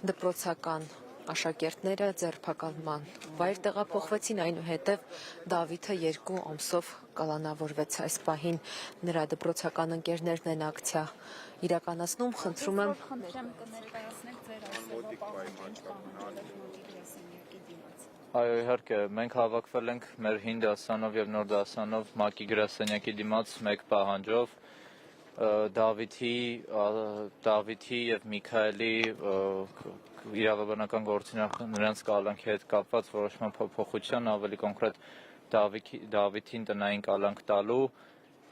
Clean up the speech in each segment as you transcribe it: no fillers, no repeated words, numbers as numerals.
դպրոցական աշակերտները ձերբակալման վայր տեղափոխվեցին, այնուհետև Դավիթը 2 ամսով կալանավորվեց այս պահին։ Նրա դպրոցական ընկերներն են ակցիա իրականացնում, խնդրում եմ կներկայացնեք ձեր այսօրվա պահանջը պահանջելով նորի գրասենյակի դիմաց։ Այո, իհարկե, մենք հավաքվել ենք մեր հին դասանով եւ նոր դասանով ՄԱԿ-ի գրասենյակի դիմաց մեկ պահանջով Դավիթի եւ Միքայելի իրավաբանական գործունեության նրանց կալանքի հետ կապված որոշման փոփոխության, ավելի կոնկրետ Դավիթին տնային կալանք տալու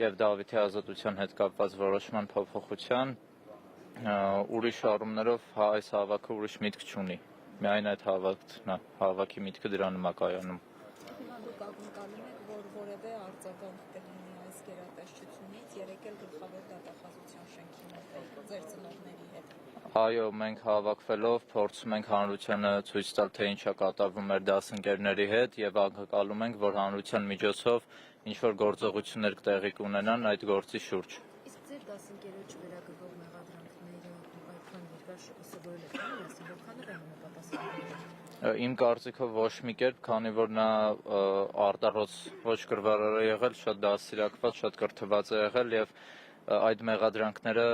եւ Դավիթի ազատության հետ կապված որոշման փոփոխության ուրիշ առումներով այս հավաքը ուրիշ միտք չունի։ Միայն այդ հավաքի միտքը դրանում է կայանում։ Հիմա դուք ակնկալում եք, որ որևէ արձագանք կլինի այս գերատեսչությունից, երեկ էլ գլխավոր դատախազության շենքի մոտ ձեր ծնողների հետ։ Այո, մենք հավաքվելով փորձում ենք հանրությանը ցույց տալ, թե ինչ է կատարվում մեր դասընկերների հետ եւ ակնկալում ենք, որ հանրության միջոցով ինչ որ գործողություններ տեղի կունենան այդ գործի շուրջ։ Իսկ ձեր դասընկերոջ վերագրվող մեղադրանքները այդքան երկար սովորել եք, որքանով է համապատասխանում։ Իմ կարծիքով ոչ մի կերպ, քանի որ նա արտառոց ոչ կրվարար է եղել, շատ դաստիարակված, շատ կրթված է եղել եւ այդ մեղադրանքները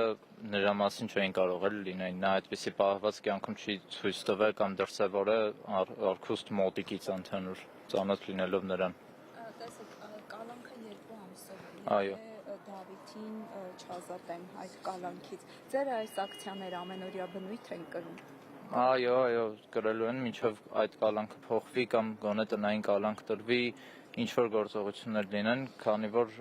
նրա մասին չէին կարող էլ լինեն։ Նա այդպիսի պահված կյանքում չի ցույց տվել կամ դրսևորը արքուստ մոտիկից ընդհանուր ծանոթ լինելով նրան։ Տեսեք, կալանքը 2 ամսով է։ Այո։ Դավիթին չազատեն այդ կալանքից։ Ձեր այս ակցիաները ամենօրյա բնույթ են կրում։ Այո, կրելու են մինչև այդ կալանքը փոխվի կամ գոնե տնային կալանք տրվի, ինչ որ գործողություններ լինեն, քանի որ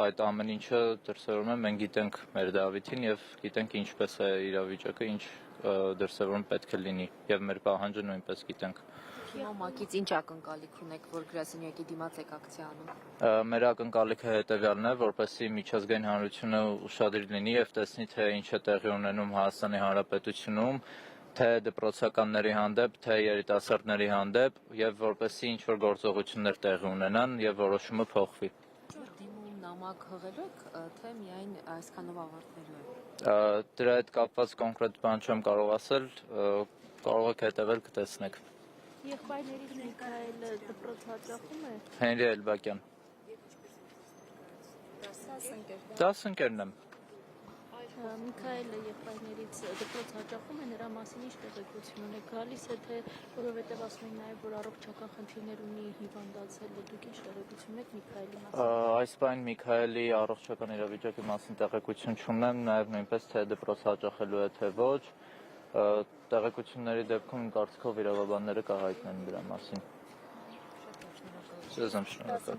այդ ամեն ինչը դրսևորում է մենք գիտենք մեր Դավիթին եւ գիտենք ինչպես է իրավիճակը, ինչ դրսևորում պետք է լինի եւ մեր պահանջը նույնպես գիտենք։ Հիմա ՄԱԿ-ից ինչ ակնկալիք ունեք, որ գրասենյակի դիմաց եք ակցիա անում։ Մեր ակնկալիքը հետեւյալն է, որպեսզի միջազգային հանրությունը ուշադիր լինի եւ տեսնի, թե ինչ է տեղի ունենում Հայաստանի Հանրապետությունում, թե դպրոցականների հանդեպ, թե երիտասարդների հանդեպ եւ որպեսզի ինչ որ գործողություններ տեղի ունենան եւ որոշումը փոխվի։ Դիմում նամակ հղելու եք, թե միայն այսքանով ավարտվելու է։ Դրա հետ կապված կոնկրետ բան չեմ կարող ասել, կարող եք հետևել կտեսնեք։ Եղբայրներից Միքայելը դպրոց հաճախում է։ Հենրի Էլբակյան։ Դասընկերն եմ։ Միքայելը եղբայրներից դպրոց հաճախում է, նրա մասին ինչ տեղեկություն ունեք, գալիս է թե որովհետև ասում են նաև որ առողջական խնդիրներ ունի, հիվանդացել է, դուք ինչ տեղեկություն ունեք Միքայելի մասին։ Այս բան Միքայելի առողջական իրավիճակի մասին տեղեկություն չունեմ, նաև նույնպես թե դպրոց հաճախելու է թե ոչ։ Տեղեկությունների դեպքում կարծիքով իրավաբանները կհայտնեն դրա մասին։ Ձեզ եմ շնորհակալ։